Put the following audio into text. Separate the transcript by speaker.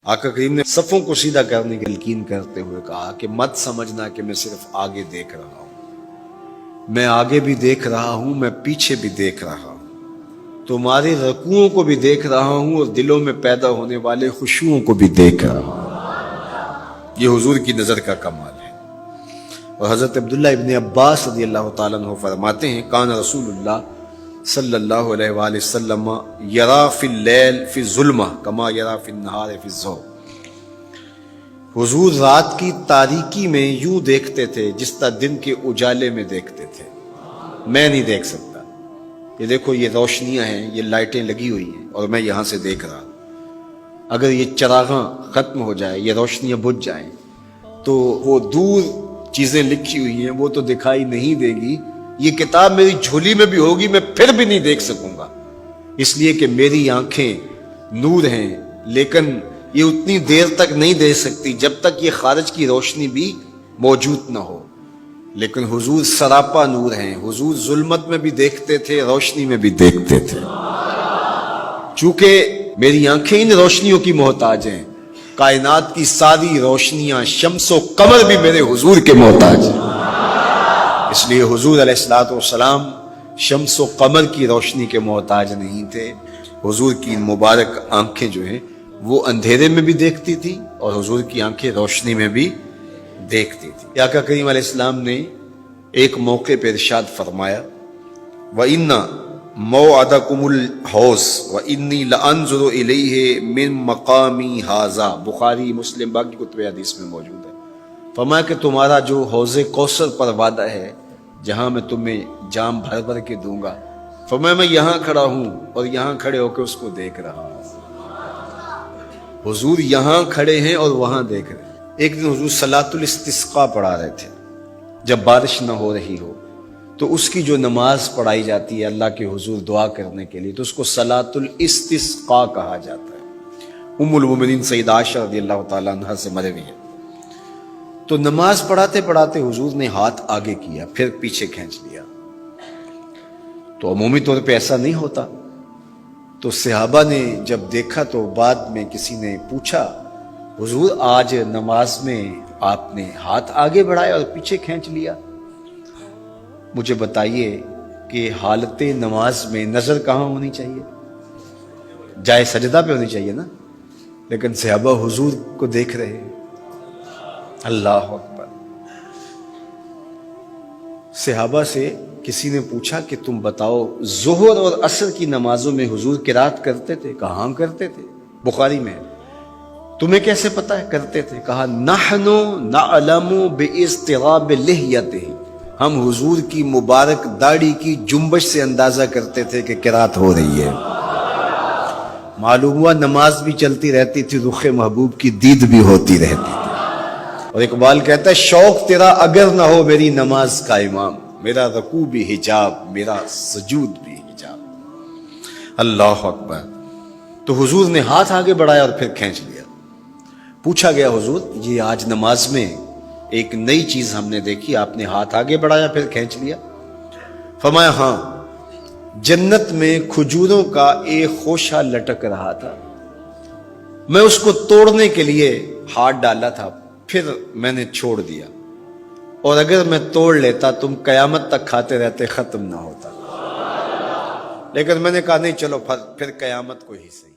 Speaker 1: آقا کریم نے صفوں کو سیدھا کرنے کی تلقین کرتے ہوئے کہا کہ مت سمجھنا کہ میں صرف آگے دیکھ رہا ہوں، میں آگے بھی دیکھ رہا ہوں، میں پیچھے بھی دیکھ رہا ہوں، تمہارے رکوعوں کو بھی دیکھ رہا ہوں اور دلوں میں پیدا ہونے والے خشوعوں کو بھی دیکھ رہا ہوں۔ یہ حضور کی نظر کا کمال ہے۔ اور حضرت عبداللہ ابن عباس رضی اللہ تعالیٰ عنہ فرماتے ہیں کان رسول اللہ صلی اللہ علیہ وآلہ وسلم یرا فی اللیل فی الظلمہ کما یرا فی النہار فی الضوء۔ حضور رات کی تاریکی میں یوں دیکھتے تھے جس طرح دن کے اجالے میں دیکھتے تھے۔ میں نہیں دیکھ سکتا، یہ دیکھو یہ روشنیاں ہیں، یہ لائٹیں لگی ہوئی ہیں اور میں یہاں سے دیکھ رہا، اگر یہ چراغاں ختم ہو جائے، یہ روشنیاں بجھ جائیں تو وہ دور چیزیں لکھی ہوئی ہیں وہ تو دکھائی نہیں دے گی، یہ کتاب میری جھولی میں بھی ہوگی میں پھر بھی نہیں دیکھ سکوں گا، اس لیے کہ میری آنکھیں نور ہیں، لیکن یہ اتنی دیر تک نہیں دیکھ سکتی جب تک یہ خارج کی روشنی بھی موجود نہ ہو۔ لیکن حضور سراپا نور ہیں، حضور ظلمت میں بھی دیکھتے تھے، روشنی میں بھی دیکھتے تھے۔ چونکہ میری آنکھیں ان روشنیوں کی محتاج ہیں، کائنات کی ساری روشنیاں شمس و قمر بھی میرے حضور کے محتاج ہیں، اس لیے حضور علیہ الصلوۃ والسلام شمس و قمر کی روشنی کے محتاج نہیں تھے۔ حضور کی مبارک آنکھیں جو ہیں وہ اندھیرے میں بھی دیکھتی تھی اور حضور کی آنکھیں روشنی میں بھی دیکھتی تھی۔ آقا کریم علیہ السلام نے ایک موقع پہ ارشاد فرمایا وَإِنَّ مَوْعَدَكُمُ الْحَوْضُ وَإِنِّي لَأَنظُرُ إِلَيْهِ مِن مَقَامِي هَٰذَا، بخاری مسلم باقی کتب حدیث میں موجود ہے۔ فرمایا کہ تمہارا جو حوض کوثر پر وعدہ ہے جہاں میں تمہیں جام بھر بھر کے دوں گا، فرمایا میں یہاں کھڑا ہوں اور یہاں کھڑے ہو کے اس کو دیکھ رہا ہوں۔ حضور یہاں کھڑے ہیں اور وہاں دیکھ رہے ہیں۔ ایک دن حضور صلاۃ الاستسقاء پڑھا رہے تھے، جب بارش نہ ہو رہی ہو تو اس کی جو نماز پڑھائی جاتی ہے اللہ کے حضور دعا کرنے کے لیے تو اس کو صلاۃ الاستسقاء کہا جاتا ہے۔ ام المومنین سیدہ عائشہ رضی اللہ تعالیٰ عنہ سے مروی ہے۔ تو نماز پڑھاتے پڑھاتے حضور نے ہاتھ آگے کیا پھر پیچھے کھینچ لیا، تو عمومی طور پہ ایسا نہیں ہوتا۔ تو صحابہ نے جب دیکھا تو بعد میں کسی نے پوچھا حضور آج نماز میں آپ نے ہاتھ آگے بڑھایا اور پیچھے کھینچ لیا، مجھے بتائیے کہ حالت نماز میں نظر کہاں ہونی چاہیے؟ جائے سجدہ پہ ہونی چاہیے نا، لیکن صحابہ حضور کو دیکھ رہے ہیں۔ اللہ اکبر۔ صحابہ سے کسی نے پوچھا کہ تم بتاؤ ظہر اور عصر کی نمازوں میں حضور قرات کرتے تھے؟ کہا ہم کرتے تھے، بخاری میں۔ تمہیں کیسے پتہ ہے کرتے تھے؟ کہا نحن نعلم باضطراب لحیتہ، ہم حضور کی مبارک داڑھی کی جنبش سے اندازہ کرتے تھے کہ قرات ہو رہی ہے۔ معلوم ہوا نماز بھی چلتی رہتی تھی، رخ محبوب کی دید بھی ہوتی رہتی تھی۔ اور اقبال کہتا ہے شوق تیرا اگر نہ ہو میری نماز کا امام، میرا رکوع بھی حجاب، میرا سجود بھی حجاب۔ اللہ اکبر۔ تو حضور نے ہاتھ آگے بڑھایا اور پھر کھینچ لیا۔ پوچھا گیا حضور یہ آج نماز میں ایک نئی چیز ہم نے دیکھی، آپ نے ہاتھ آگے بڑھایا پھر کھینچ لیا؟ فرمایا ہاں، جنت میں کھجوروں کا ایک خوشہ لٹک رہا تھا، میں اس کو توڑنے کے لیے ہاتھ ڈالا تھا پھر میں نے چھوڑ دیا، اور اگر میں توڑ لیتا تم قیامت تک کھاتے رہتے ختم نہ ہوتا، لیکن میں نے کہا نہیں چلو پھر قیامت کو ہی سے